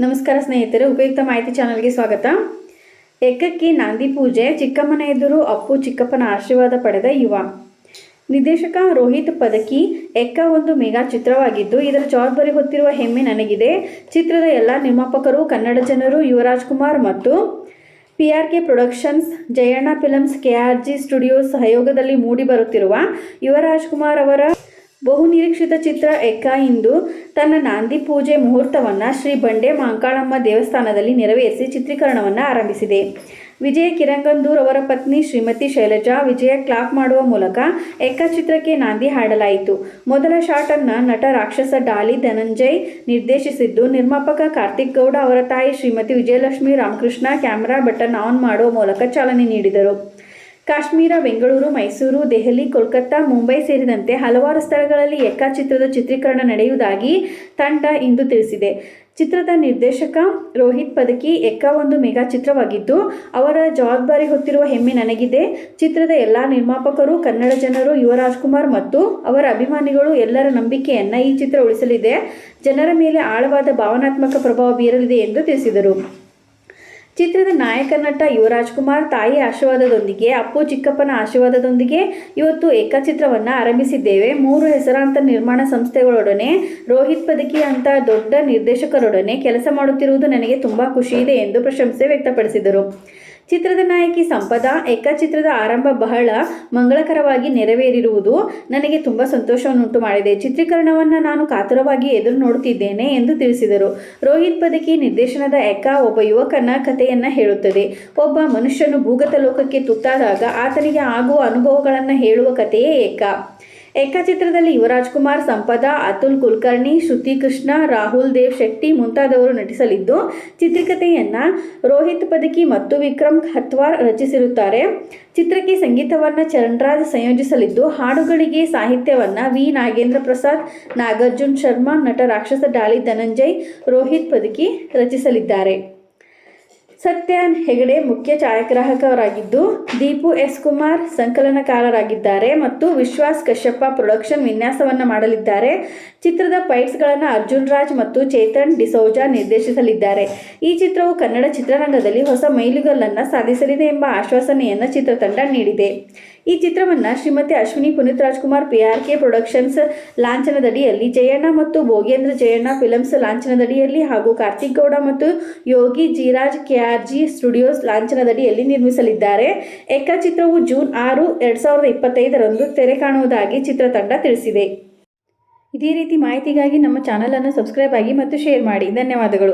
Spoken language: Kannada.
ನಮಸ್ಕಾರ ಸ್ನೇಹಿತರೆ, ಉಪಯುಕ್ತ ಮಾಹಿತಿ ಚಾನಲ್ಗೆ ಸ್ವಾಗತ. ಎಕ್ಕಕ್ಕೆ ನಾಂದಿ ಪೂಜೆ, ಚಿಕ್ಕಮ್ಮನ ಎದುರು ಅಪ್ಪು ಚಿಕ್ಕಪ್ಪನ ಆಶೀರ್ವಾದ ಪಡೆದ ಯುವ ನಿರ್ದೇಶಕ ರೋಹಿತ್ ಪದಕಿ. ಎಕ್ಕ ಒಂದು ಮೆಗಾ ಚಿತ್ರವಾಗಿದ್ದು ಇದರ ಜವಾಬ್ದಾರಿ ಹೊತ್ತಿರುವ ಹೆಮ್ಮೆ ನನಗಿದೆ. ಚಿತ್ರದ ಎಲ್ಲ ನಿರ್ಮಾಪಕರು ಕನ್ನಡ ಜನರು. ಯುವರಾಜ್ಕುಮಾರ್ ಮತ್ತು PRK productions, Jayanna films, KRG studios ಸಹಯೋಗದಲ್ಲಿ ಮೂಡಿ ಬರುತ್ತಿರುವ ಯುವರಾಜ್ಕುಮಾರ್ ಅವರ ಬಹುನಿರೀಕ್ಷಿತ ಚಿತ್ರ ಎಕ್ಕ ಇಂದು ತನ್ನ ನಾಂದಿ ಪೂಜೆ ಮುಹೂರ್ತವನ್ನು ಶ್ರೀ ಬಂಡೆ ಮಾಂಕಾಳಮ್ಮ ದೇವಸ್ಥಾನದಲ್ಲಿ ನೆರವೇರಿಸಿ ಚಿತ್ರೀಕರಣವನ್ನು ಆರಂಭಿಸಿದೆ. ವಿಜಯ ಕಿರಂಗಂದೂರ್ ಅವರ ಪತ್ನಿ ಶ್ರೀಮತಿ ಶೈಲಜಾ ವಿಜಯ ಕ್ಲಾಪ್ ಮಾಡುವ ಮೂಲಕ ಎಕ್ಕ ಚಿತ್ರಕ್ಕೆ ನಾಂದಿ ಹಾಡಲಾಯಿತು. ಮೊದಲ ಶಾಟ್ ಅನ್ನು ನಟ ರಾಕ್ಷಸ ಡಾಲಿ ಧನಂಜಯ್ ನಿರ್ದೇಶಿಸಿದ್ದು, ನಿರ್ಮಾಪಕ ಕಾರ್ತಿಕ್ ಗೌಡ ಅವರ ತಾಯಿ Shrimati Vijayalakshmi Ramakrishna camera button on ಮಾಡುವ ಮೂಲಕ ಚಾಲನೆ ನೀಡಿದರು. ಕಾಶ್ಮೀರ, ಬೆಂಗಳೂರು, ಮೈಸೂರು, ದೆಹಲಿ, ಕೋಲ್ಕತ್ತಾ, ಮುಂಬೈ ಸೇರಿದಂತೆ ಹಲವಾರು ಸ್ಥಳಗಳಲ್ಲಿ ಎಕ್ಕ ಚಿತ್ರದ ಚಿತ್ರೀಕರಣ ನಡೆಯುವುದಾಗಿ ತಂಡ ಇಂದು ತಿಳಿಸಿದೆ. ಚಿತ್ರದ ನಿರ್ದೇಶಕ ರೋಹಿತ್ ಪದಕಿ. ಎಕ್ಕ ಒಂದು ಮೆಗಾ ಚಿತ್ರವಾಗಿದ್ದು ಅವರ ಜವಾಬ್ದಾರಿ ಹೊತ್ತಿರುವ ಹೆಮ್ಮೆ ನನಗಿದೆ. ಚಿತ್ರದ ಎಲ್ಲ ನಿರ್ಮಾಪಕರು ಕನ್ನಡ ಜನರು. ಯುವರಾಜ್ಕುಮಾರ್ ಮತ್ತು ಅವರ ಅಭಿಮಾನಿಗಳು ಎಲ್ಲರ ನಂಬಿಕೆಯನ್ನು ಈ ಚಿತ್ರ ಉಳಿಸಲಿದೆ, ಜನರ ಮೇಲೆ ಆಳವಾದ ಭಾವನಾತ್ಮಕ ಪ್ರಭಾವ ಬೀರಲಿದೆ ಎಂದು ತಿಳಿಸಿದರು. ಚಿತ್ರದ ನಾಯಕ ನಟ ಯುವರಾಜ್ಕುಮಾರ್ ತಾಯಿ ಆಶೀರ್ವಾದದೊಂದಿಗೆ, ಅಪ್ಪು ಚಿಕ್ಕಪ್ಪನ ಆಶೀರ್ವಾದದೊಂದಿಗೆ ಇವತ್ತು ಎಕ್ಕ ಚಿತ್ರವನ್ನು ಆರಂಭಿಸಿದ್ದೇವೆ. 3 ಹೆಸರಾಂತ ನಿರ್ಮಾಣ ಸಂಸ್ಥೆಗಳೊಡನೆ, ರೋಹಿತ್ ಪದಕಿ ಅಂತ ದೊಡ್ಡ ನಿರ್ದೇಶಕರೊಡನೆ ಕೆಲಸ ಮಾಡುತ್ತಿರುವುದು ನನಗೆ ತುಂಬ ಖುಷಿ ಇದೆ ಎಂದು ಪ್ರಶಂಸೆ ವ್ಯಕ್ತಪಡಿಸಿದರು. ಚಿತ್ರದ ನಾಯಕಿ ಸಂಪದಾ. ಎಕ್ಕ ಚಿತ್ರದ ಆರಂಭ ಬಹಳ ಮಂಗಳಕರವಾಗಿ ನೆರವೇರಿರುವುದು ನನಗೆ ತುಂಬ ಸಂತೋಷವನ್ನುಂಟು ಮಾಡಿದೆ. ಚಿತ್ರೀಕರಣವನ್ನು ನಾನು ಕಾತುರವಾಗಿ ಎದುರು ನೋಡುತ್ತಿದ್ದೇನೆ ಎಂದು ತಿಳಿಸಿದರು. ರೋಹಿತ್ ಪದಕಿ ನಿರ್ದೇಶನದ ಎಕ್ಕ ಒಬ್ಬ ಯುವಕನ ಕಥೆಯನ್ನು ಹೇಳುತ್ತದೆ. ಒಬ್ಬ ಮನುಷ್ಯನು ಭೂಗತ ಲೋಕಕ್ಕೆ ತುತ್ತಾದಾಗ ಆತನಿಗೆ ಆಗುವ ಅನುಭವಗಳನ್ನು ಹೇಳುವ ಕಥೆಯೇ ಎಕ್ಕ. ಎಕ್ಕ ಚಿತ್ರದಲ್ಲಿ ಯುವರಾಜ್ಕುಮಾರ್, ಸಂಪದಾ, ಅತುಲ್ ಕುಲಕರ್ಣಿ, ಶ್ರುತಿ ಕೃಷ್ಣ, ರಾಹುಲ್ ದೇವ್ ಶೆಟ್ಟಿ ಮುಂತಾದವರು ನಟಿಸಲಿದ್ದು, ಚಿತ್ರೀಕತೆಯನ್ನು ರೋಹಿತ್ ಪದಕಿ ಮತ್ತು ವಿಕ್ರಮ್ ಹತ್ವಾರ್ ರಚಿಸಿರುತ್ತಾರೆ. ಚಿತ್ರಕ್ಕೆ ಸಂಗೀತವನ್ನು ಚರಣ್ರಾಜ್ ಸಂಯೋಜಿಸಲಿದ್ದು, ಹಾಡುಗಳಿಗೆ ಸಾಹಿತ್ಯವನ್ನು ವಿ. ನಾಗೇಂದ್ರ ಪ್ರಸಾದ್, ನಾಗಾರ್ಜುನ್ ಶರ್ಮಾ, ನಟ ರಾಕ್ಷಸ ಡಾಲಿ ಧನಂಜಯ್, ರೋಹಿತ್ ಪದಕಿ ರಚಿಸಲಿದ್ದಾರೆ. ಸತ್ಯನ್ ಹೆಗಡೆ ಮುಖ್ಯ ಛಾಯಾಗ್ರಾಹಕರಾಗಿದ್ದು, ದೀಪು ಎಸ್. ಕುಮಾರ್ ಸಂಕಲನಕಾರರಾಗಿದ್ದಾರೆ ಮತ್ತು ವಿಶ್ವಾಸ್ ಕಶ್ಯಪ ಪ್ರೊಡಕ್ಷನ್ ವಿನ್ಯಾಸವನ್ನು ಮಾಡಲಿದ್ದಾರೆ. ಚಿತ್ರದ ಫೈಟ್ಸ್ಗಳನ್ನು ಅರ್ಜುನ್ ರಾಜ್ ಮತ್ತು ಚೇತನ್ ಡಿಸೌಜಾ ನಿರ್ದೇಶಿಸಲಿದ್ದಾರೆ. ಈ ಚಿತ್ರವು ಕನ್ನಡ ಚಿತ್ರರಂಗದಲ್ಲಿ ಹೊಸ ಮೈಲಿಗಲ್ಲನ್ನು ಸಾಧಿಸಲಿದೆ ಎಂಬ ಆಶ್ವಾಸನೆಯನ್ನು ಚಿತ್ರತಂಡ ನೀಡಿದೆ. ಈ ಚಿತ್ರವನ್ನು ಶ್ರೀಮತಿ ಅಶ್ವಿನಿ ಪುನೀತ್ ರಾಜ್ಕುಮಾರ್ PRK ಪ್ರೊಡಕ್ಷನ್ಸ್ ಲಾಂಛನದಡಿಯಲ್ಲಿ, ಜಯಣ್ಣ ಮತ್ತು ಭೋಗೇಂದ್ರ ಜಯಣ್ಣ ಫಿಲ್ಮ್ಸ್ ಲಾಂಛನದಡಿಯಲ್ಲಿ ಹಾಗೂ ಕಾರ್ತಿಕ್ ಗೌಡ ಮತ್ತು ಯೋಗಿ ಜೀರಾಜ್ KRG ಸ್ಟುಡಿಯೋಸ್ ಲಾಂಛನದಡಿಯಲ್ಲಿ ನಿರ್ಮಿಸಲಿದ್ದಾರೆ. ಎಕ್ಕ ಚಿತ್ರವು ಜೂನ್ 6, 2025ರಂದು ತೆರೆ ಕಾಣುವುದಾಗಿ ಚಿತ್ರತಂಡ ತಿಳಿಸಿದೆ. ಇದೇ ರೀತಿ ಮಾಹಿತಿಗಾಗಿ ನಮ್ಮ ಚಾನಲನ್ನು ಸಬ್ಸ್ಕ್ರೈಬ್ ಆಗಿ ಮತ್ತು ಶೇರ್ ಮಾಡಿ. ಧನ್ಯವಾದಗಳು.